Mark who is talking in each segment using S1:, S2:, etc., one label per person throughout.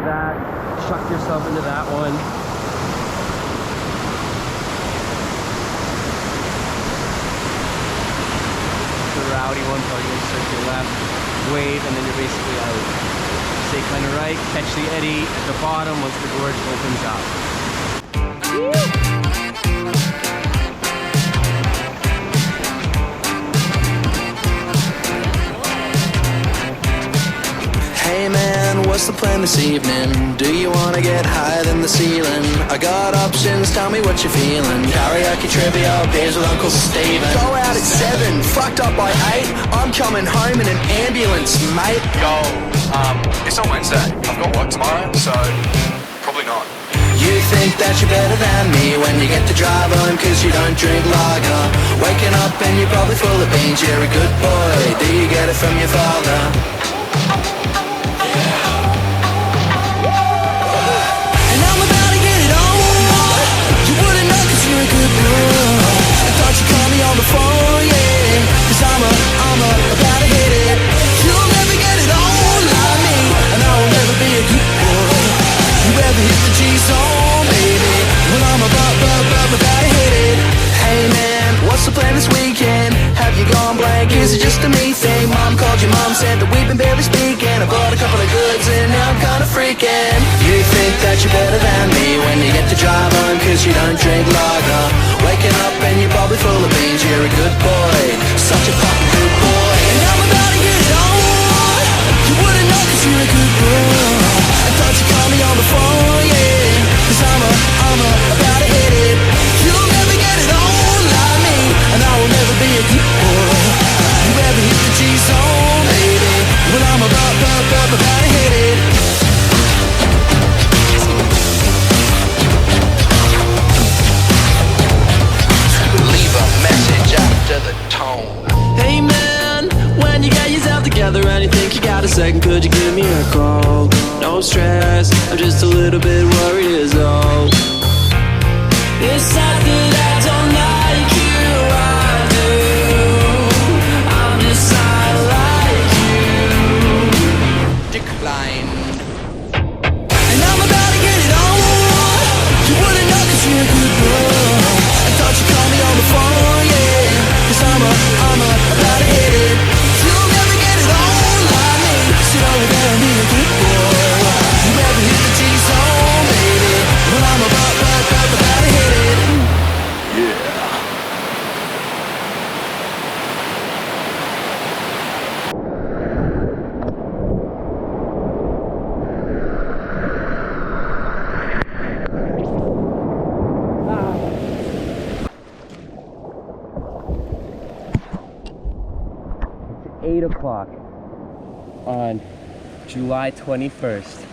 S1: that, chuck yourself into that one. The rowdy one, probably gonna circle left, wave, and then you're basically out. Stay kind of right, catch the eddy at the bottom once the gorge opens up.
S2: Hey man, what's the plan this evening? Do you wanna get higher than the ceiling? I got options, tell me what you're feeling. Karaoke trivia, beers with Uncle Steven. Go out at 7, fucked up by 8. I'm coming home in an ambulance, mate.
S3: Yo, it's on Wednesday. I've got work tomorrow, so probably not.
S2: You think that you're better than me when you get to drive home cause you don't drink lager. Waking up and you're probably full of beans, you're a good boy. Do you get it from your father? On the phone, yeah, cause I'm about to hit it. You'll never get it on like me, and I will never be a good boy. You ever hit the G-zone, baby, when I'm about to hit it. Hey man, what's the plan this weekend? Have you gone blank, is it just a me thing? Mom called your mom, said that we've been barely speaking. I bought a couple of goods and now I'm kinda freaking. You think that you're better than me when you get to drive home cause you don't drink lager. Waking up and you're probably full of beans, you're a good boy, such a fucking good boy. And I'm about to get it on, you wouldn't know cause you're a good boy. I thought you called me on the phone, yeah, cause I'm about to hit it. You'll never get it on like me, and I will never be a good boy. You ever hit the G-zone, baby, when I'm about to hit it. Hey man, when you get yourself together and you think you got a second, could you give me a call? No stress, I'm just a little bit worried is all. It's not that I don't like you, I do. I'm just not like you. Decline. And I'm about to get it on. You wouldn't know cause you're a good boy. I thought you called me on the phone, yeah, cause I'm about to hit it. You'll never get it on like me, so don't ever be a good boy. You ever hit the G-zone, baby, when I'm about to hit it. Yeah.
S1: It's 8 o'clock on July 21st,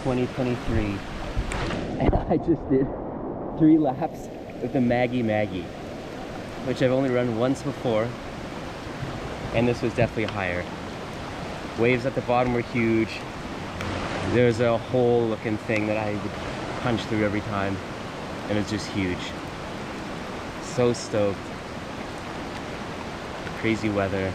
S1: 2023. And I just did 3 laps with the Maggi Maggi, which I've only run once before, and this was definitely higher. Waves at the bottom were huge. There's a hole looking thing that I would punch through every time, and it's just huge. So stoked. Crazy weather.